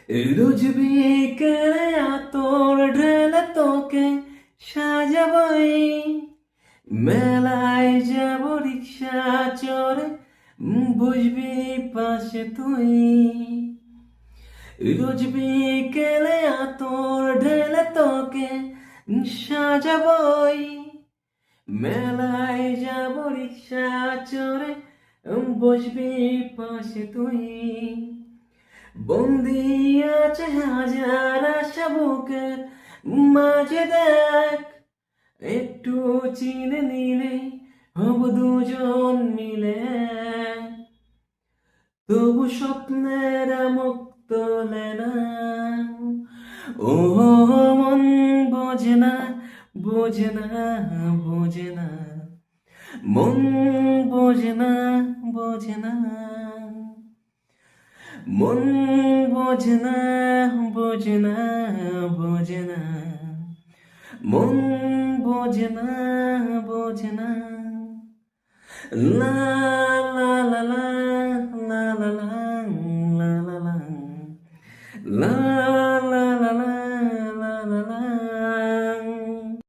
রোজ বিকেলে আতর ঢেলে তোকে সাজাবই, মেলায় যাব রিক্সা চড়ে, বসবি পাশে তুই। রোজ বিকেলে আতর ঢেলে তোকে সাজাবই, মেলায় যাব রিক্সা চড়ে, বসবি পাশে তুই। বন্দি আছে হাজার আশা বুকের মাঝে, দেখ একটু চিনে নিলে হব দুজন মিলে। তবু স্বপ্নের মুক্ত না, ও মন বোঝে না, বোঝে না, বোঝে না, মন বোঝে না, বোঝে না, মন বোঝে না, বোঝে না, বোঝে না, মন বোঝে না, বোঝে না। লা লা লা লা লা লা লা লা লা লা লা